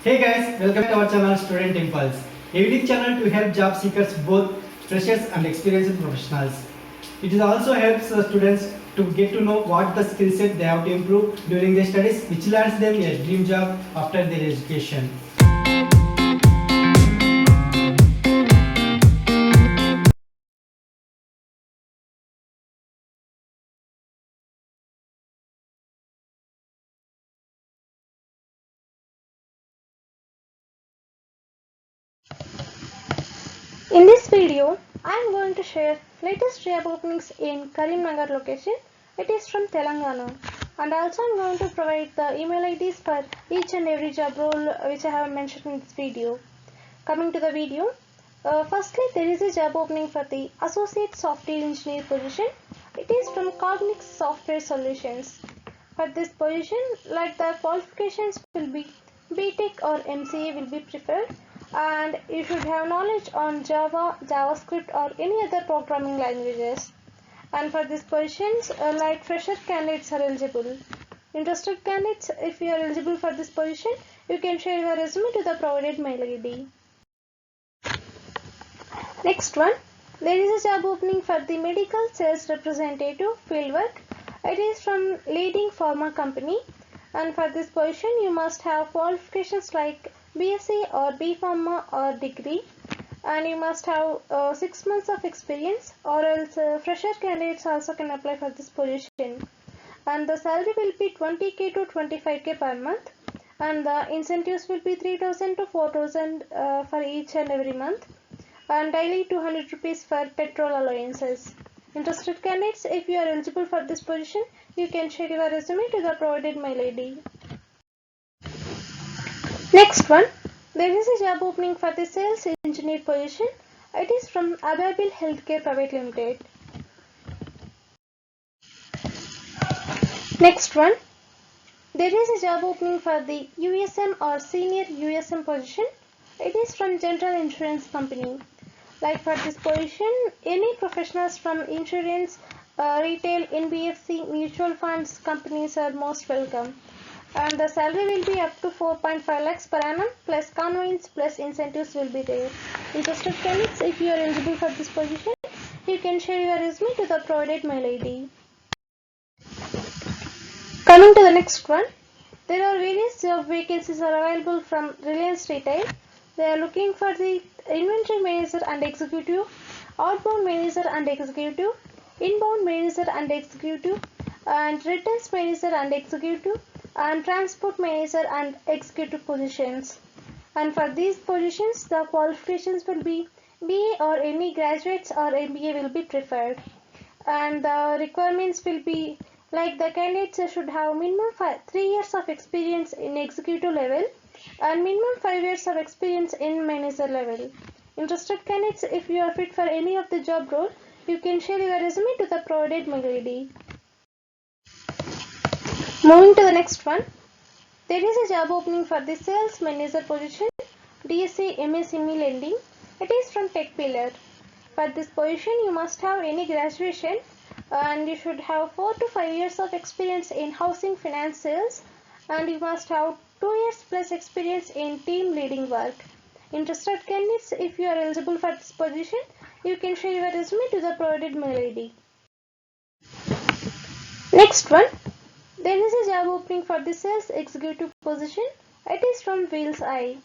Hey guys, welcome to our channel Student Impulse, a unique channel to help job seekers, both freshers and experienced professionals. It also helps students to get to know what the skill set they have to improve during their studies, which lands them a dream job after their education. In this video, I am going to share latest job openings in Karimnagar location. It is from Telangana, and also I am going to provide the email IDs for each and every job role which I have mentioned in this video. Coming to the video, firstly there is a job opening for the Associate Software Engineer position. It is from Cognix Software Solutions. For this position, like the qualifications will be BTech or MCA will be preferred, and you should have knowledge on Java, JavaScript or any other programming languages. And for these positions, like fresher candidates are eligible. Interested candidates, if you are eligible for this position, you can share your resume to the provided mail ID. Next one, there is a job opening for the medical sales representative fieldwork. It is from leading pharma company, and for this position you must have qualifications like BSc or B Pharma or degree, and you must have 6 months of experience, or else fresher candidates also can apply for this position. And the salary will be 20k to 25k per month, and the incentives will be 3000 to 4000 for each and every month, and daily 200 rupees for petrol allowances. Interested candidates, if you are eligible for this position, you can share your resume to the provided mail ID. Next one, there is a job opening for the sales engineer position. It is from Ababil Healthcare Private Limited. Next one, there is a job opening for the USM or senior USM position. It is from General Insurance Company. Like for this position, any professionals from insurance, retail, NBFC, mutual funds companies are most welcome. And the salary will be up to 4.5 lakhs per annum, plus conveyance plus incentives will be there. Interested candidates, if you are eligible for this position, you can share your resume to the provided mail ID. Coming to the next one, there are various job vacancies are available from Reliance Retail. They are looking for the inventory manager and executive, outbound manager and executive, inbound manager and executive, and returns manager and executive, and transport manager and executive positions. And for these positions, the qualifications will be BA or any graduates or MBA will be preferred. And the requirements will be like the candidates should have minimum 3 years of experience in executive level and minimum 5 years of experience in manager level. Interested candidates, if you are fit for any of the job role, you can share your resume to the provided mail ID. Moving to the next one, there is a job opening for the sales manager position, DSC MSME lending. It is from TechPillar. For this position, you must have any graduation, and you should have 4 to 5 years of experience in housing finance sales, and you must have 2 years plus experience in team leading work. Interested candidates, if you are eligible for this position, you can share your resume to the provided mail ID. Next one, there is a job opening for the sales executive position. It is from Wheels Eye.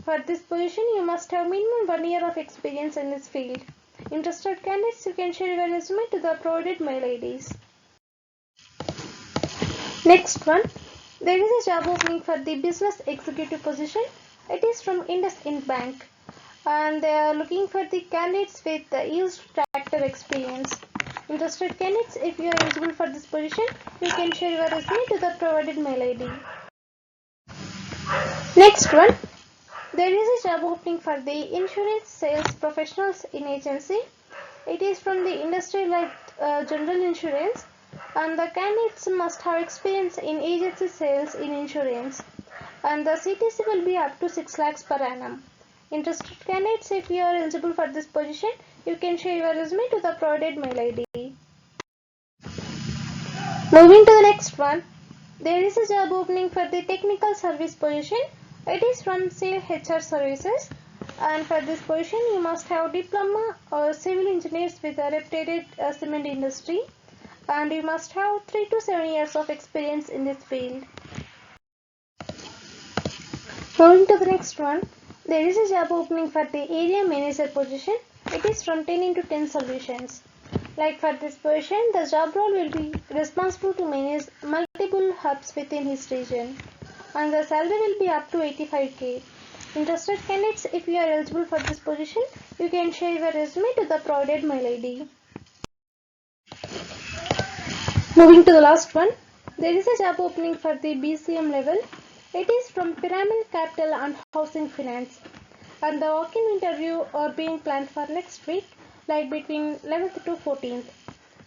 For this position, you must have minimum 1 year of experience in this field. Interested candidates, you can share your resume to the provided mail IDs. Next one, there is a job opening for the business executive position. It is from IndusInd Bank, and they are looking for the candidates with the used tractor experience. Interested candidates, if you are eligible for this position, you can share your resume to the provided mail ID. Next one, there is a job opening for the insurance sales professionals in agency. It is from the industry like general insurance, and the candidates must have experience in agency sales in insurance, and the CTC will be up to 6 lakhs per annum. Interested candidates, if you are eligible for this position, you can share your resume to the provided mail ID. Moving to the next one, there is a job opening for the technical service position. It is from Civil HR Services, and for this position you must have diploma or civil engineers with a reputed cement industry, and you must have 3 to 7 years of experience in this field. Moving to the next one, there is a job opening for the area manager position. It is from 10 into 10 solutions. Like for this position, the job role will be responsible to manage multiple hubs within his region, and the salary will be up to 85k. Interested candidates, if you are eligible for this position, you can share your resume to the provided mail ID. Moving to the last one, there is a job opening for the BCM level. It is from Pyramid Capital and Housing Finance, and the walk-in interview are being planned for next week, like between 11th to 14th.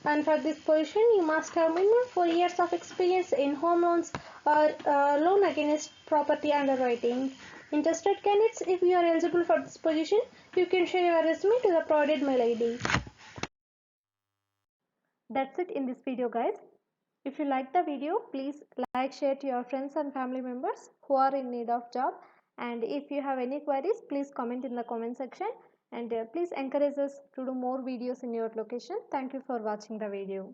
And for this position, you must have minimum 4 years of experience in home loans or loan against property underwriting. Interested candidates, if you are eligible for this position, you can share your resume to the provided mail ID. That's it in this video, guys. If you like the video, please like, share to your friends and family members who are in need of job. And if you have any queries, please comment in the comment section, and please encourage us to do more videos in your location. Thank you for watching the video.